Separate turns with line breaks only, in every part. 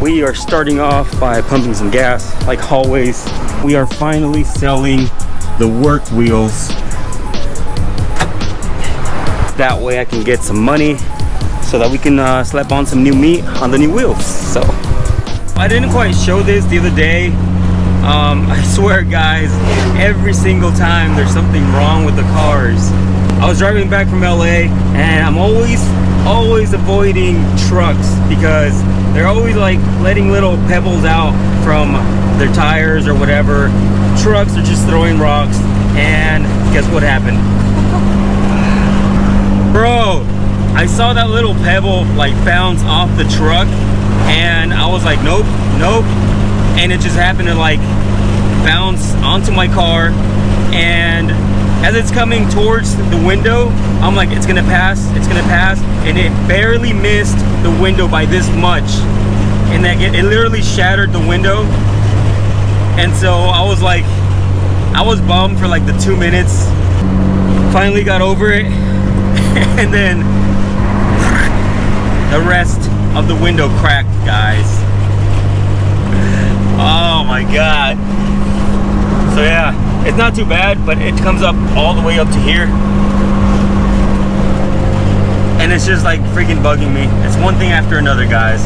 We are starting off by pumping some gas, like always. We are finally selling the work wheels. That way I can get some money so that we can slap on some new meat on the new wheels. So I didn't quite show this the other day. I swear guys, every single time there's something wrong with the cars. I was driving back from LA and I'm always avoiding trucks because they're always like letting little pebbles out from their tires or whatever. Trucks are just throwing rocks, and guess what happened? Bro, I saw that little pebble like bounce off the truck and I was like, nope, nope. And it just happened to like bounce onto my car, and as it's coming towards the window, I'm like, it's gonna pass, and it barely missed the window by this much, and that it literally shattered the window. And so I was like, I was bummed for like the 2 minutes. Finally got over it, and then the rest of the window cracked, guys. Oh my god. So yeah, it's not too bad, but it comes up all the way up to here, and it's just like freaking bugging me. It's one thing after another, guys.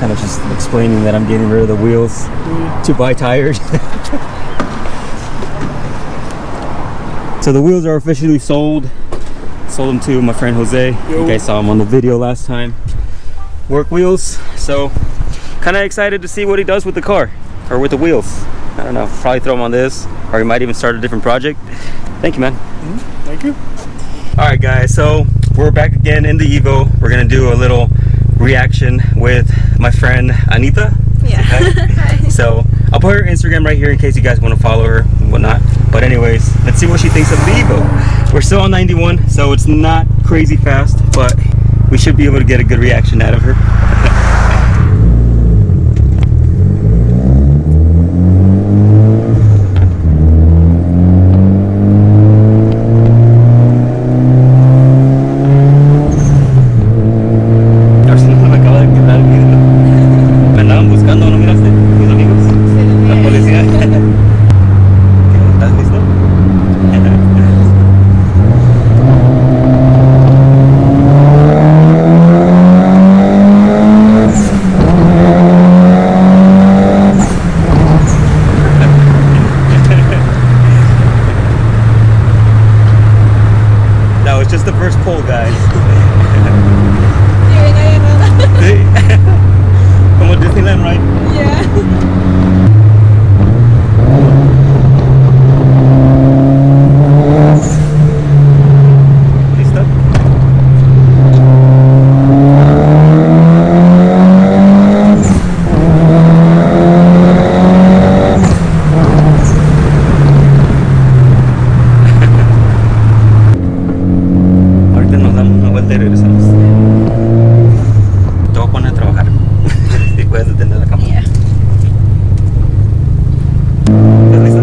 Kind of just explaining that I'm getting rid of the wheels to buy tires. So the wheels are officially sold. Sold them to my friend Jose. You guys saw him on the video last time. Work wheels. So kind of excited to see what he does with the car or with the wheels. I don't know, probably throw them on this, or he might even start a different project. Thank you, man.
Thank you.
All right guys, so we're back again in the Evo. We're gonna do a little reaction with my friend Anita.
Yeah.
Hi. So I'll put her Instagram right here in case you guys want to follow her and whatnot. But anyways, let's see what she thinks of the Evo. We're still on 91, so it's not crazy fast, but we should be able to get a good reaction out of her. Just the first pull, guys. Como Disneyland, right?
Yeah.
¿Listo? Y regresamos. Te voy a poner a trabajar. Si puedes detener la cámara.
Yeah.
¿Estás lista?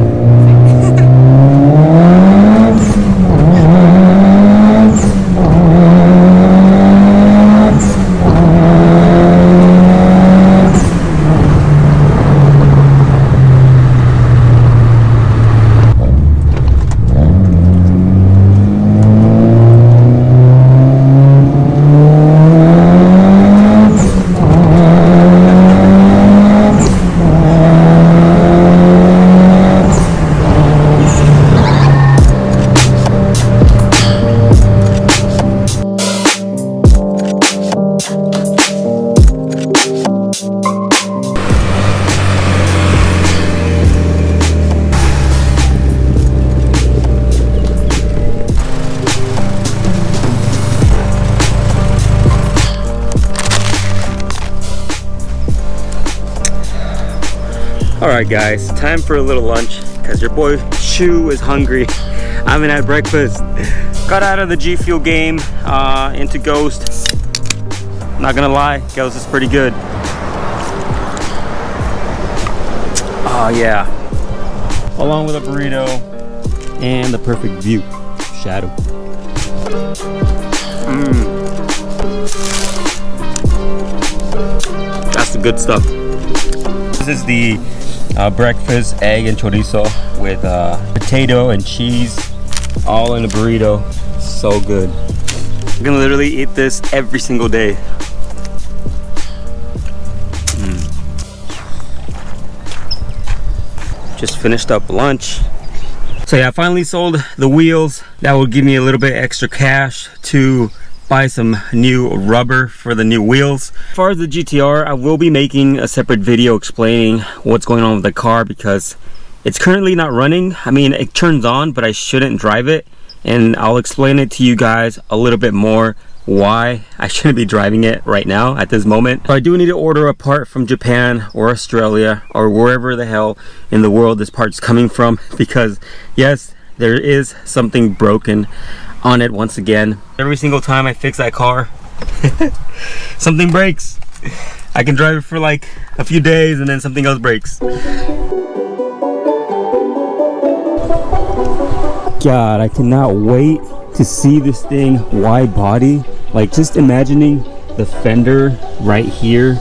Alright guys, time for a little lunch because your boy Shu is hungry. I haven't had breakfast. Got out of the G Fuel game into Ghost. Not gonna lie, Ghost is pretty good. Oh yeah. Along with a burrito and the perfect view. Shadow. good stuff. This is the breakfast egg and chorizo with potato and cheese, all in a burrito. So good. I'm gonna literally eat this every single day. Just finished up lunch. So yeah, I finally sold the wheels. That will give me a little bit extra cash to buy some new rubber for the new wheels. As far as the GTR, I will be making a separate video explaining what's going on with the car because it's currently not running. I mean, it turns on, but I shouldn't drive it. And I'll explain it to you guys a little bit more why I shouldn't be driving it right now at this moment. But I do need to order a part from Japan or Australia or wherever the hell in the world this part's coming from, because yes, there is something broken on it once again. Every single time I fix that car, something breaks. I can drive it for like a few days and then something else breaks. God, I cannot wait to see this thing wide body. Like, just imagining the fender right here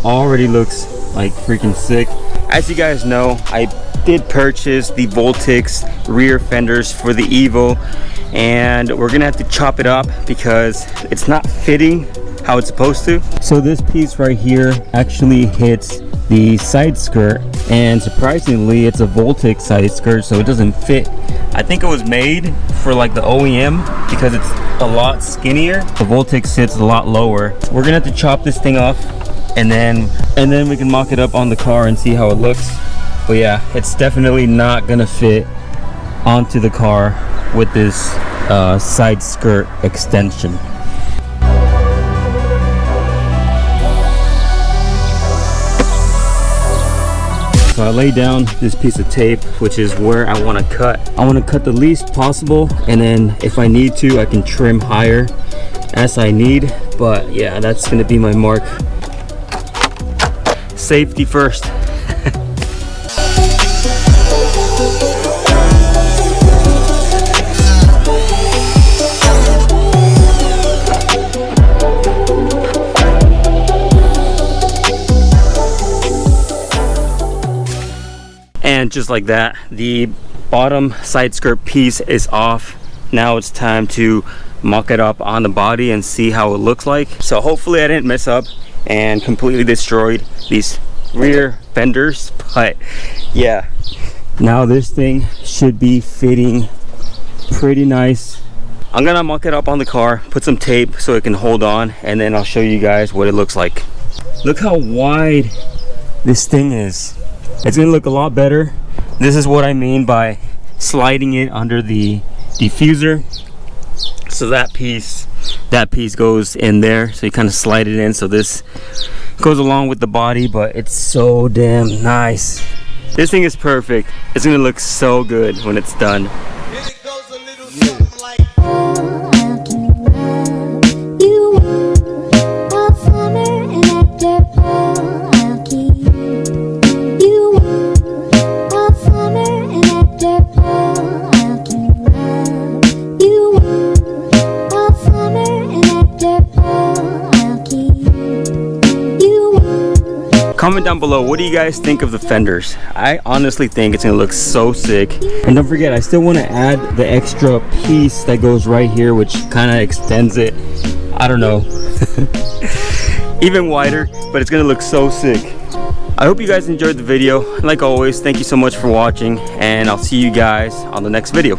already looks like freaking sick. As you guys know, I did purchase the Voltex rear fenders for the Evo, and we're gonna have to chop it up because it's not fitting how it's supposed to. So this piece right here actually hits the side skirt, and surprisingly it's a Voltex side skirt, so it doesn't fit. I think it was made for like the OEM because it's a lot skinnier. The Voltex sits a lot lower. We're gonna have to chop this thing off and then we can mock it up on the car and see how it looks. But yeah, it's definitely not gonna fit onto the car with this side skirt extension. So I lay down this piece of tape, which is where I want to cut. I want to cut the least possible, and then if I need to, I can trim higher as I need. But yeah, that's going to be my mark. Safety first. And just like that, the bottom side skirt piece is off. Now it's time to mock it up on the body and see how it looks like. So hopefully I didn't mess up and completely destroyed these rear fenders, but yeah, now this thing should be fitting pretty nice. I'm gonna mock it up on the car, put some tape so it can hold on, and then I'll show you guys what it looks like. Look how wide this thing is. It's gonna look a lot better. This is what I mean by sliding it under the diffuser. So that piece goes in there. So you kind of slide it in. So this goes along with the body, but it's so damn nice. This thing is perfect. It's gonna look so good when it's done. Comment down below, what do you guys think of the fenders? I honestly think it's gonna look so sick. And don't forget, I still want to add the extra piece that goes right here, which kind of extends it, I don't know, even wider, but it's gonna look so sick. I hope you guys enjoyed the video. Like always, thank you so much for watching, and I'll see you guys on the next video.